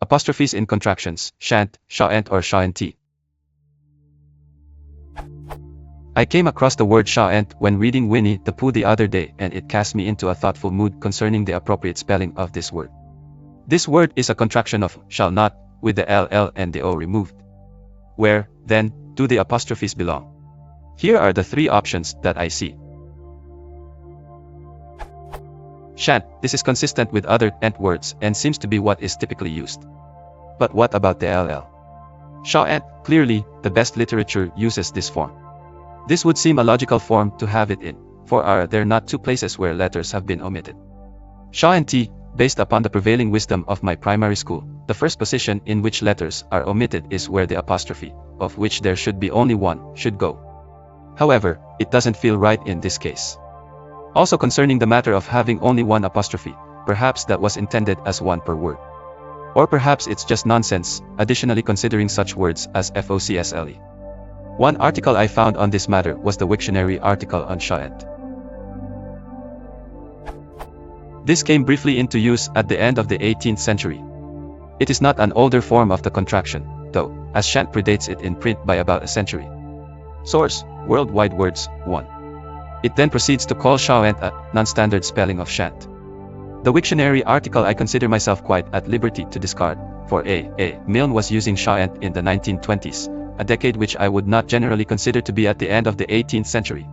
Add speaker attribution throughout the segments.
Speaker 1: Apostrophes in contractions, Shan'T, Sha'Nt or Sha'Nt. I came across the word Sha'Nt when reading Winnie the Pooh the other day, and it cast me into a thoughtful mood concerning the appropriate spelling of this word. This word is a contraction of shall not, with the LL and the O removed. Where, then, do the apostrophes belong? Here are the three options that I see. Shan't, this is consistent with other ent words and seems to be what is typically used. But what about the LL? Sha'Nt, clearly, the best literature uses this form. This would seem a logical form to have it in, for are there not two places where letters have been omitted? Sha'Nt, based upon the prevailing wisdom of my primary school, the first position in which letters are omitted is where the apostrophe, of which there should be only one, should go. However, it doesn't feel right in this case. Also concerning the matter of having only one apostrophe, perhaps that was intended as one per word. Or perhaps it's just nonsense, additionally considering such words as focsle. One article I found on this matter was the Wiktionary article on Sha'Nt. This came briefly into use at the end of the 18th century. It is not an older form of the contraction, though, as Sha'Nt predates it in print by about a century. Source: World Wide Words, 1. It then proceeds to call Sha'Nt a non-standard spelling of Sha'Nt. The Wiktionary article I consider myself quite at liberty to discard, for A. Milne was using Sha'Nt in the 1920s, a decade which I would not generally consider to be at the end of the 18th century.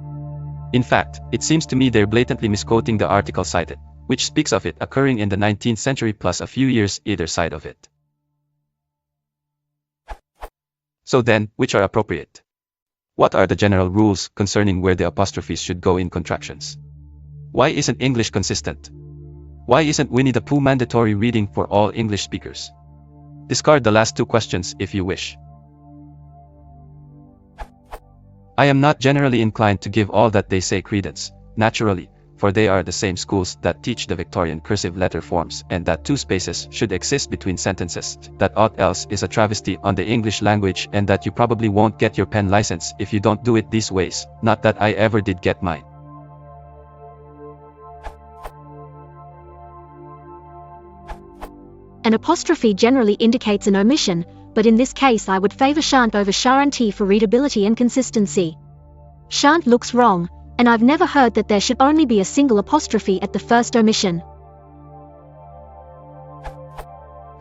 Speaker 1: In fact, it seems to me they're blatantly misquoting the article cited, which speaks of it occurring in the 19th century plus a few years either side of it. So then, which are appropriate? What are the general rules concerning where the apostrophes should go in contractions? Why isn't English consistent? Why isn't Winnie the Pooh mandatory reading for all English speakers? Discard the last two questions if you wish. I am not generally inclined to give all that they say credence, naturally, for they are the same schools that teach the Victorian cursive letter forms and that two spaces should exist between sentences, that aught else is a travesty on the English language, and that you probably won't get your pen license if you don't do it these ways, not that I ever did get mine.
Speaker 2: An apostrophe generally indicates an omission, but in this case I would favor Sha'Nt over Sha'Nt for readability and consistency. Sha'Nt looks wrong, and I've never heard that there should only be a single apostrophe at the first omission.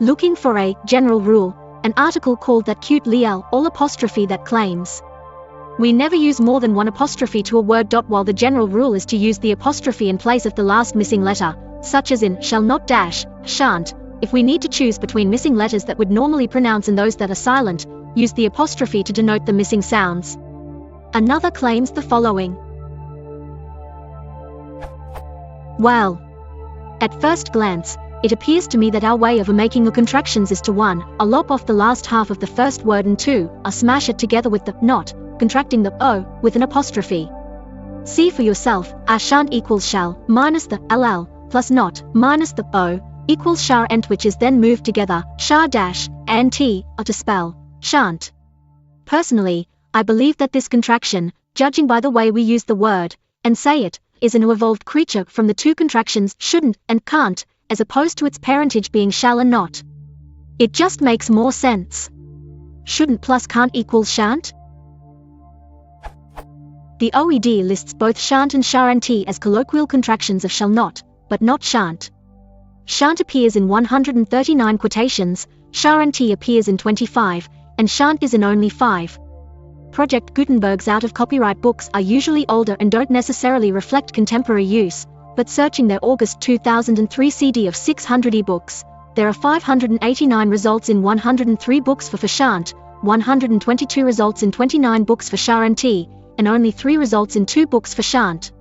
Speaker 2: Looking for a general rule, an article called That Cute Liel all apostrophe that claims we never use more than one apostrophe to a word. While the general rule is to use the apostrophe in place of the last missing letter, such as in shall not dash, Sha'Nt. If we need to choose between missing letters that would normally pronounce and those that are silent, use the apostrophe to denote the missing sounds. Another claims the following. Well, at first glance, it appears to me that our way of making the contractions is to 1. Lop off the last half of the first word, and 2. Smash it together with the not, contracting the o with an apostrophe. See for yourself. Sha'Nt equals shall minus the ll plus not minus the o equals Sha'Nt, which is then moved together, Sha'Nt, to spell Sha'Nt. Personally, I believe that this contraction, judging by the way we use the word and say it, is an evolved creature from the two contractions shouldn't and can't, as opposed to its parentage being shall and not. It just makes more sense. Shouldn't plus can't equals Sha'Nt? The OED lists both Sha'Nt and Sha'Nt as colloquial contractions of shall not, but not Sha'Nt. Sha'Nt appears in 139 quotations, Sha'Nt appears in 25, and Sha'Nt is in only 5. Project Gutenberg's out-of-copyright books are usually older and don't necessarily reflect contemporary use, but searching their August 2003 CD of 600 ebooks, there are 589 results in 103 books for Sha'Nt, 122 results in 29 books for Sha'Nt, and only 3 results in 2 books for Sha'Nt.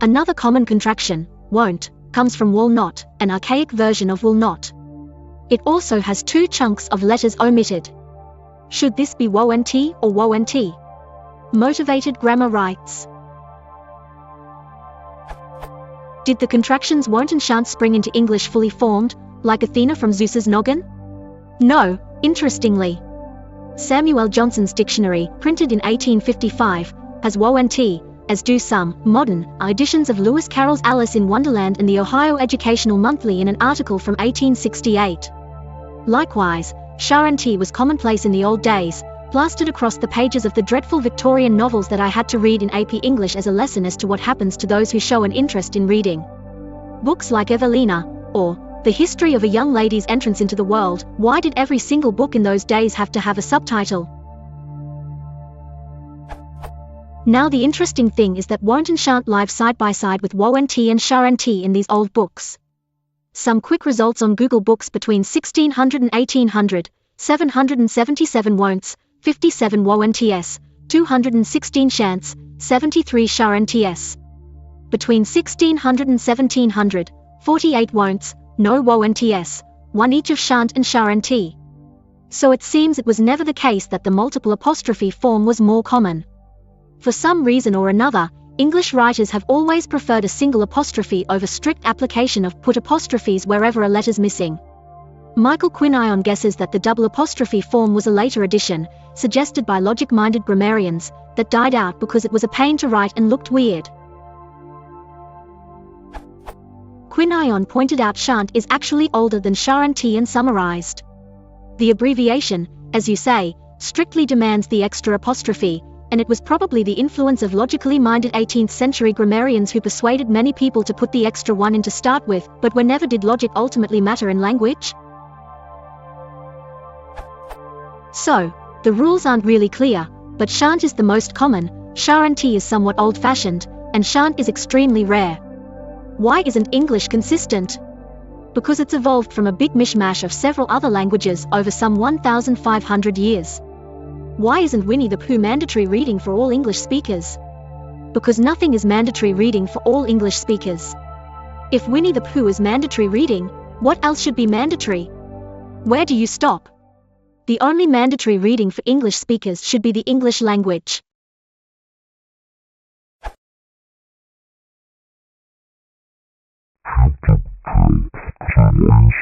Speaker 2: Another common contraction, won't, comes from will not, an archaic version of will not. It also has 2 chunks of letters omitted. Should this be won't or won't? Motivated Grammar writes. Did the contractions won't and shan't spring into English fully formed, like Athena from Zeus's noggin? No, interestingly. Samuel Johnson's dictionary, printed in 1855, has won't, as do some modern editions of Lewis Carroll's Alice in Wonderland and the Ohio Educational Monthly in an article from 1868. Likewise, Sha'N'T was commonplace in the old days, plastered across the pages of the dreadful Victorian novels that I had to read in AP English as a lesson as to what happens to those who show an interest in reading. Books like Evelina, or The History of a Young Lady's Entrance into the World. Why did every single book in those days have to have a subtitle? Now the interesting thing is that won't and shan't live side by side with won't and Sha'N't in these old books. Some quick results on Google Books between 1600 and 1800, 777 won'ts, 57 won'ts, 216 shan'ts, 73 Sha'N'ts. Between 1600 and 1700, 48 won'ts, no won'ts, one each of Sha'Nt and Sha'N't. So it seems it was never the case that the multiple apostrophe form was more common. For some reason or another, English writers have always preferred a single apostrophe over strict application of put apostrophes wherever a letter's missing. Michael Quinion guesses that the double apostrophe form was a later addition, suggested by logic-minded grammarians, that died out because it was a pain to write and looked weird. Quinion pointed out Sha'Nt is actually older than Sha'N't and summarized. The abbreviation, as you say, strictly demands the extra apostrophe, and it was probably the influence of logically minded 18th century grammarians who persuaded many people to put the extra one in to start with. But whenever did logic ultimately matter in language? So, the rules aren't really clear, but Sha'Nt is the most common, Sha'N't is somewhat old-fashioned, and Sha'Nt is extremely rare. Why isn't English consistent? Because it's evolved from a big mishmash of several other languages over some 1,500 years. Why isn't Winnie the Pooh mandatory reading for all English speakers? Because nothing is mandatory reading for all English speakers. If Winnie the Pooh is mandatory reading, what else should be mandatory? Where do you stop? The only mandatory reading for English speakers should be the English language.
Speaker 3: Contractions.